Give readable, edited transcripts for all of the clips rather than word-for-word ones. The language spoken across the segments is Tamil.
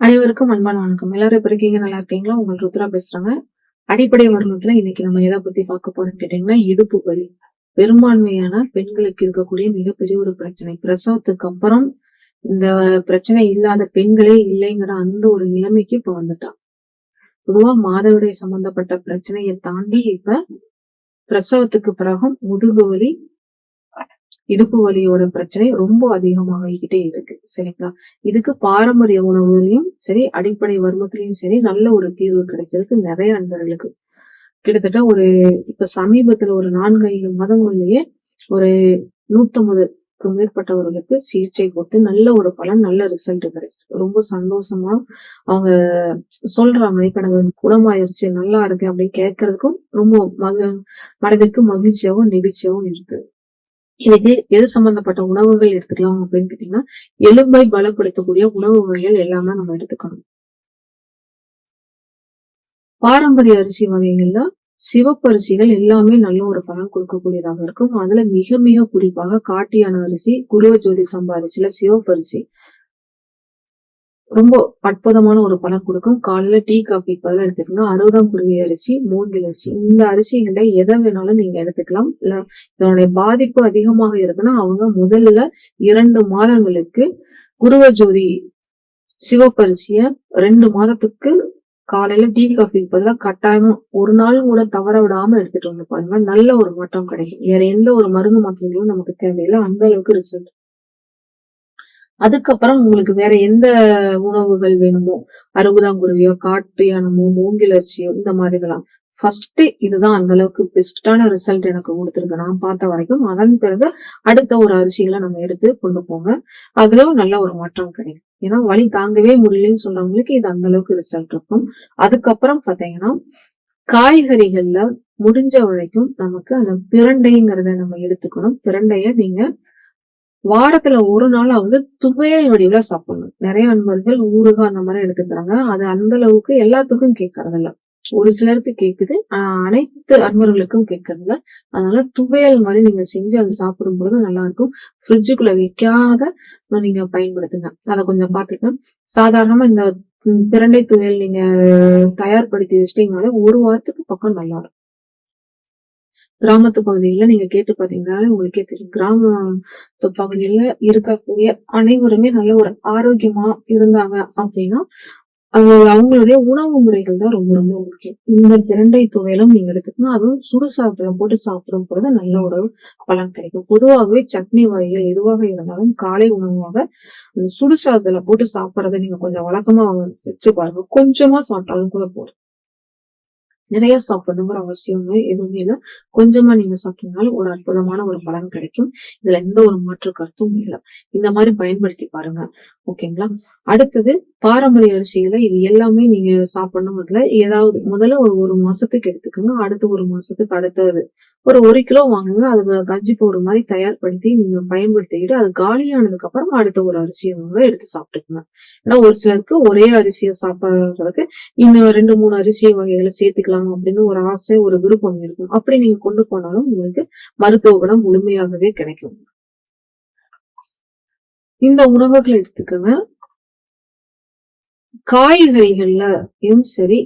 அனைவருக்கும் அன்பான வணக்கம். எல்லாரும் எப்படி இருக்கீங்க? நல்லா இருக்கீங்களா? உங்கள் ருத்ரா பேசுறாங்க. அடிப்படை வருணத்துல இன்னைக்கு நம்ம எதை பத்தி பார்க்க போறோம்னு கேட்டீங்கன்னா, இடுப்பு வலி. பெரும்பான்மையான பெண்களுக்கு இருக்கக்கூடிய மிகப்பெரிய ஒரு பிரச்சனை. பிரசவத்துக்கு அப்புறம் இந்த பிரச்சனை இல்லாத பெண்களே இல்லைங்கிற அந்த ஒரு நிலைமைக்கு இப்ப வந்துட்டா. பொதுவா மாதவிடாய் சம்பந்தப்பட்ட பிரச்சனையை தாண்டி இப்ப பிரசவத்துக்கு பிறகும் முதுகு வலி, இடுப்பு வலியோட பிரச்சனை ரொம்ப அதிகமாகிக்கிட்டே இருக்கு. சரிங்களா? இதுக்கு பாரம்பரிய உணவுலையும் சரி, அடிப்படை வருமத்திலையும் சரி, நல்ல ஒரு தீர்வு கிடைச்சிருக்கு நிறைய நண்பர்களுக்கு. கிட்டத்தட்ட இப்ப சமீபத்துல ஒரு 4-5 மாதங்கள்லயே ஒரு 150க்கும் மேற்பட்டவர்களுக்கு சிகிச்சை கொடுத்து நல்ல ஒரு பலன், நல்ல ரிசல்ட் கிடைச்சிருக்கு. ரொம்ப சந்தோஷமா அவங்க சொல்றாங்க. இப்ப எனக்கு குணமாயிருச்சு, நல்லா இருக்கு அப்படின்னு கேட்கறதுக்கும் ரொம்ப மனதிற்கு மகிழ்ச்சியாவும் நெகிழ்ச்சியாவும் இருக்கு. இதுக்கு எது சம்பந்தப்பட்ட உணவுகள் எடுத்துக்கலாம் அப்படின்னு கேட்டீங்கன்னா, எலும்பை பலப்படுத்தக்கூடிய உணவு வகைகள் எல்லாமே நம்ம எடுத்துக்கணும். பாரம்பரிய அரிசி வகைகள்ல சிவப்பரிசிகள் எல்லாமே நல்ல ஒரு பலன் கொடுக்கக்கூடியதாக இருக்கும். அதுல மிக மிக குறிப்பாக காட்டியான அரிசி, குருவஜோதி சம்பா அரிசியில சிவப்பரிசி ரொம்ப அற்புதமான ஒரு பலன் கொடுக்கும். காலையில டீ காஃபிக்கு பதிலா எடுத்துக்கோங்க. அறுவதாங்குருவி அரிசி, மூங்கில் அரிசி, இந்த அரிசிகளை எதை வேணாலும் நீங்க எடுத்துக்கலாம். இல்ல இதனுடைய பாதிப்பு அதிகமாக இருக்குன்னா அவங்க முதல்ல 2 மாதங்களுக்கு குருவஜோதி சிவப்பரிசிய 2 மாதத்துக்கு காலையில டீ காஃபிக்கு பதிலா கட்டாயமா ஒரு நாள் கூட தவற விடாம எடுத்துட்டு வந்து பாருங்க. நல்ல ஒரு மாற்றம் கிடைக்கும். வேற எந்த ஒரு மருந்து மாத்திரைகளும் நமக்கு தேவையில்லை. அந்த அளவுக்கு ரிசல்ட். அதுக்கப்புறம் உங்களுக்கு வேற எந்த உணவுகள் வேணுமோ, அறுபதாங்குருவியோ, காட்டு யானமோ, மூங்கில் அரிசியோ, இந்த மாதிரி இதெல்லாம் ஃபர்ஸ்ட் இதுதான் அந்த அளவுக்கு பெஸ்டான ரிசல்ட் எனக்கு கொடுத்துருக்கு நான் பார்த்த வரைக்கும். அதன் பிறகு அடுத்த ஒரு அரிசிகளை நம்ம எடுத்து கொண்டு போங்க. அதுலயும் நல்ல ஒரு மாற்றம் கிடைக்கும். ஏன்னா வலி தாங்கவே முடியலன்னு சொல்றவங்களுக்கு இது அந்த அளவுக்கு ரிசல்ட் இருக்கும். அதுக்கப்புறம் பாத்தீங்கன்னா, காய்கறிகள்ல முடிஞ்ச வரைக்கும் நமக்கு அந்த பிரண்டைங்கிறத நம்ம எடுத்துக்கணும். பிரண்டைய நீங்க வாரத்துல ஒரு நாளாவது துவையல் வடிவுல சாப்பிடணும். நிறைய அன்பர்கள் ஊறுகாய் அந்த மாதிரி எடுத்துக்கிறாங்க. அது அந்த அளவுக்கு எல்லாத்துக்கும் கேட்கறது இல்ல. ஒரு சிலருக்கு கேக்குது. அனைத்து அன்பர்களுக்கும் கேட்கறது இல்ல. அதனால துவையல் மாதிரி நீங்க செஞ்சு அதை சாப்பிடும் பொழுது நல்லா இருக்கும். ஃப்ரிட்ஜுக்குள்ள வைக்காத நீங்க பயன்படுத்துங்க. அதை கொஞ்சம் பாத்துக்க. சாதாரணமா இந்த பிரண்டை துவையல் நீங்க தயார்படுத்தி வச்சிட்டீங்கனாலே ஒரு வாரத்துக்கு பக்கம் நல்லா இருக்கும். கிராமத்து பகுதியில நீங்க கேட்டு பாத்தீங்கன்னாலே உங்களுக்கே தெரியும். கிராமத்து பகுதியில இருக்கக்கூடிய அனைவருமே நல்ல ஒரு ஆரோக்கியமா இருந்தாங்க அப்படின்னா அவங்களுடைய உணவு முறைகள் தான் ரொம்ப ரொம்ப முக்கியம். இந்த பிரண்டை துவையலும் நீங்க எடுத்துக்கணும். அதுவும் சுடுசாதத்துல போட்டு சாப்பிடும் பொழுது நல்ல ஒரு பலன் கிடைக்கும். பொதுவாகவே சட்னி வகைகள் எதுவாக இருந்தாலும் காலை உணவாக சுடுசாதத்துல போட்டு சாப்பிட்றத நீங்க கொஞ்சம் வழக்கமா வச்சு பாருங்க. கொஞ்சமா சாப்பிட்டாலும் கூட போதும். நிறைய சாப்பிடணுங்கிற அவசியமே எதுவுமே இல்லை. கொஞ்சமா நீங்க சாப்பிட்டீங்கனாலும் ஒரு அற்புதமான ஒரு பலன் கிடைக்கும். இதுல எந்த ஒரு மாற்று கருத்தும் இல்லை. இந்த மாதிரி பயன்படுத்தி பாருங்க. ஓகேங்களா? அடுத்தது பாரம்பரிய அரிசிகளை இது எல்லாமே நீங்க சாப்பிடணுங்கிறதுல ஏதாவது முதல்ல ஒரு மாசத்துக்கு எடுத்துக்கோங்க. அடுத்த ஒரு மாசத்துக்கு அடுத்தது ஒரு 1 கிலோ வாங்குங்க. அது கஞ்சி பவுடர் மாதிரி தயார்படுத்தி நீங்க பயன்படுத்திக்கிட்டு அது காலியானதுக்கு அப்புறம் அடுத்த ஒரு அரிசியை எடுத்து சாப்பிட்டுக்கோங்க. ஏன்னா ஒரு சிலருக்கு ஒரே அரிசியை சாப்பிடுறதுக்கு இன்னும் 2-3 அரிசி வகைகளை சேர்த்துக்கலாம் அப்படின்னு ஒரு ஆசை, ஒரு விருப்பம் இருக்கும். அப்படி நீங்க கொண்டு போனாலும் உங்களுக்கு மருத்துவ குணம் முழுமையாகவே கிடைக்கும். இந்த உணவுகளை எடுத்துக்கோங்க. காய்கறிகள்லயும் சரி,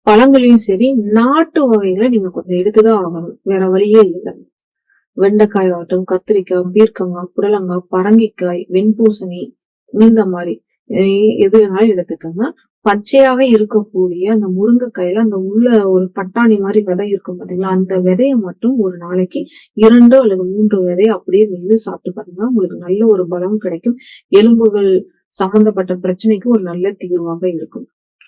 பழங்களையும் சரி, நாட்டு வகைகளை நீங்க கொஞ்சம் எடுத்துதான் ஆகணும். வேற வழியே இல்லை. வெண்டைக்காய் ஆகட்டும், கத்திரிக்காய், பீர்க்கங்காய், புடலங்காய், பரங்கிக்காய், வெண்பூசணி, இந்த மாதிரி எது வேணாலும் எடுத்துக்கோங்க. பச்சையாக இருக்கக்கூடிய அந்த முருங்கைக்காயில அந்த உள்ள ஒரு பட்டாணி மாதிரி விதை இருக்கும் பாத்தீங்களா, அந்த விதையை மட்டும் ஒரு நாளைக்கு 2 அல்லது 3 விதையை அப்படியே சாப்பிட்டு பாத்தீங்கன்னா உங்களுக்கு நல்ல ஒரு பலம் கிடைக்கும். எலும்புகள் சம்பந்தப்பட்ட பிரச்சனைக்கு ஒரு நல்ல தீர்வாக இருக்கும்.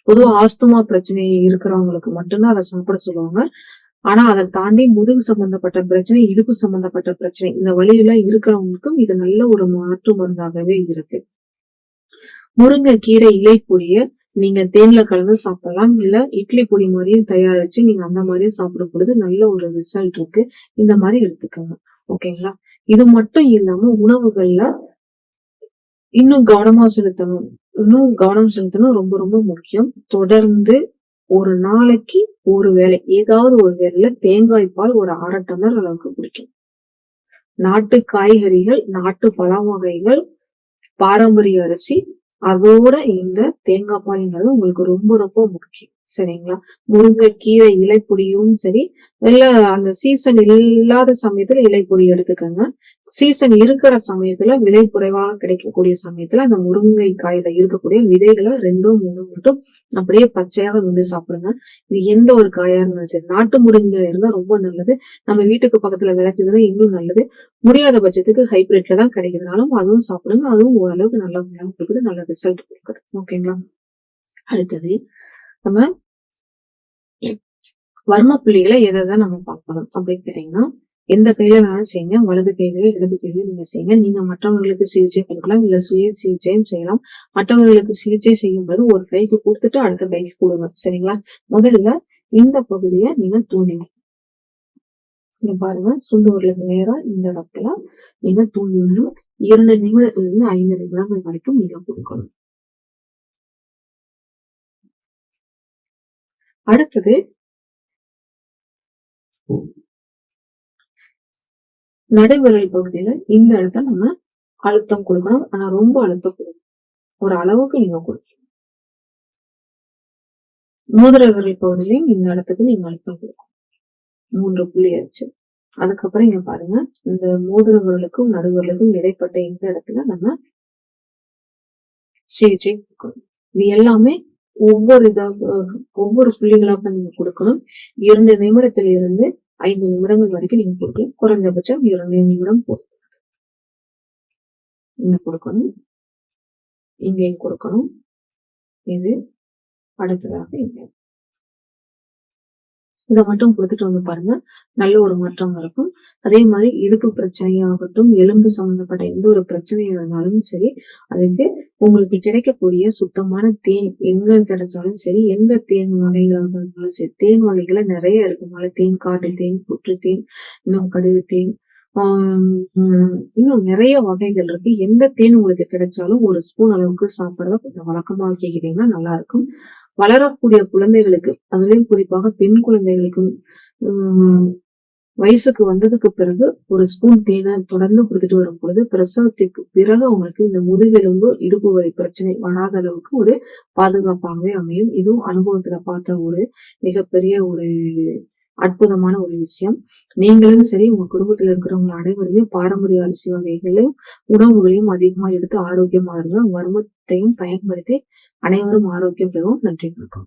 பொதுவா ஆஸ்துமா பிரச்சனை இருக்கிறவங்களுக்கு மட்டும்தான் அதை சாப்பிட சொல்லுவாங்க. ஆனா அதை தாண்டி முதுகு சம்பந்தப்பட்ட பிரச்சனை, இடுப்பு சம்பந்தப்பட்ட பிரச்சனை, இந்த வழியெல்லாம் இருக்கிறவங்களுக்கும் இது நல்ல ஒரு மாற்று மருந்தாகவே இருக்கு. முருங்கைக்கீரை இலை பொடிய நீங்க தேன்ல கலந்து சாப்பிடலாம். இல்ல இட்லி பொடி மாதிரியும் தயாரிச்சு நீங்க அந்த மாதிரியும் சாப்பிடும் பொழுது நல்ல ஒரு ரிசல்ட் இருக்கு. இந்த மாதிரி எடுத்துக்கோங்க. ஓகேங்களா? இது மட்டும் இல்லாம உணவுகள்ல இன்னும் கவனம் செலுத்தணும் ரொம்ப ரொம்ப முக்கியம். தொடர்ந்து ஒரு நாளைக்கு ஒரு வேளை ஏதாவது ஒரு வேளையில தேங்காய் பால் ஒரு 1/2 டம்ளர் அளவுக்கு குடிக்கும். நாட்டு காய்கறிகள், நாட்டு பழ வகைகள், பாரம்பரிய அரிசி, அதோட இந்த தேங்காய் பால்ங்கிறது உங்களுக்கு ரொம்ப ரொம்ப முக்கியம். சரிங்களா? முருங்கைக்கீரை இலைப்பொடியும் சரி, இல்ல அந்த சீசன் இல்லாத சமயத்துல இலைப்பொடி எடுத்துக்கோங்க. சீசன் இருக்கிற சமயத்துல விலை குறைவாக கிடைக்கக்கூடிய சமயத்துல அந்த முருங்கை காயில இருக்கக்கூடிய விதைகளை 2 3 மட்டும் அப்படியே பச்சையாக விண்டு சாப்பிடுங்க. இது எந்த ஒரு காயா இருந்தாலும் சரி. நாட்டு முருங்கை இருந்தா ரொம்ப நல்லது. நம்ம வீட்டுக்கு பக்கத்துல விளைச்சதுன்னா இன்னும் நல்லது. முடியாத பட்சத்துக்கு ஹைபிரிட்ல தான் கிடைக்கிறதுனாலும் அதுவும் சாப்பிடுங்க. அதுவும் ஓரளவுக்கு நல்ல பலன் கொடுக்குது, நல்ல ரிசல்ட் கொடுக்குது. ஓகேங்களா? அடுத்தது நம்ம வர்ம புள்ளிகளை எதை நம்ம பார்க்கணும் அப்படின்னு கேட்டீங்கன்னா, எந்த கையில வேணாலும் செய்யுங்க. வலது கையிலயோ இடது கையிலயோ நீங்க செய்யுங்க. நீங்க மற்றவர்களுக்கு சிகிச்சை கொடுக்கலாம், இல்ல சுய சிகிச்சையும் செய்யலாம். மற்றவர்களுக்கு சிகிச்சை செய்யும் போது ஒரு கைக்கு கொடுத்துட்டு அடுத்த கைக்கு கொடுங்க. சரிங்களா? முதல்ல இந்த பகுதியை நீங்க தூண்டிங்க. நீங்க பாருங்க, சுண்டு விரலுக்கு நேரா இந்த இடத்துல நீங்க தூண்டிடணும். 2 நிமிடத்திலிருந்து 5 நிமிடங்கள் வரைக்கும் நீங்க கொடுக்கணும். அடுத்தது நடுவிரல் பகுதியில இந்த இடத்த நம்ம அழுத்தம் கொடுக்கணும். ஆனா ரொம்ப அழுத்தம் கொடுக்கணும். ஒரு அளவுக்கு நீங்க கொடுக்கணும். மோதிர விரல் பகுதியிலையும் இந்த இடத்துக்கு நீங்க அழுத்தம் கொடுக்கணும். 3 புள்ளி ஆச்சு. அதுக்கப்புறம் இங்க பாருங்க, இந்த மோதிர விரலுக்கும் நடுவிரலுக்கும் இடைப்பட்ட இந்த இடத்துல நம்ம சிகிச்சை கொடுக்கணும். இது எல்லாமே ஒவ்வொரு புள்ளிகளாக நீங்க கொடுக்கணும். 2 நிமிடத்திலிருந்து 5 நிமிடங்கள் வரைக்கும் நீங்க கொடுக்கலாம். குறைஞ்சபட்சம் 2 நிமிடம் போதும். இங்க கொடுக்கணும், இங்கேயும் கொடுக்கணும். இது அடுத்ததாக இங்க இதை மட்டும் கொடுத்துட்டு வந்து பாருங்க, நல்ல ஒரு மாற்றம் இருக்கும். அதே மாதிரி இடுப்பு பிரச்சனையாகட்டும், எலும்பு சம்பந்தப்பட்ட எந்த ஒரு பிரச்சனையா இருந்தாலும் சரி, அதுக்கு உங்களுக்கு கிடைக்கக்கூடிய சுத்தமான தேன் எங்க கிடைச்சாலும் சரி, எந்த தேன் வகைகளாக இருந்தாலும் சரி, தேன் வகைகளை நிறைய இருக்கு. மலை தேன், காட்டு தேன், புற்று தேன், இன்னும் கடுகு தேன், இன்னும் நிறைய வகைகள் இருக்கு. எந்த தேன் உங்களுக்கு கிடைச்சாலும் ஒரு ஸ்பூன் அளவுக்கு சாப்பிடறத கொஞ்சம் வழக்கமாக்கிக்கிட்டீங்கன்னா நல்லா இருக்கும். வளரக்கூடிய குழந்தைகளுக்கு, அதுலயும் குறிப்பாக பெண் குழந்தைகளுக்கும் வயசுக்கு வந்ததுக்கு பிறகு ஒரு ஸ்பூன் தேனை தொடர்ந்து கொடுத்துட்டு வரும் பொழுது பிரசவத்திற்கு பிறகு அவங்களுக்கு இந்த முதுகெலும்பு இடுப்பு வலி பிரச்சனை வராத அளவுக்கு ஒரு பாதுகாப்பாகவே அமையும். இதுவும் அனுபவத்துல பார்த்த ஒரு மிகப்பெரிய ஒரு அற்புதமான ஒரு விஷயம். நீங்களும் சரி, உங்க குடும்பத்துல இருக்கிறவங்க அனைவருமே பாரம்பரிய அரிசி வகைகளையும் உணவுகளையும் அதிகமா எடுத்து ஆரோக்கியமா இருங்க. வர்மத்தையும் பயன்படுத்தி அனைவரும் ஆரோக்கியம் பெறுவோம். நன்றி, வணக்கம்.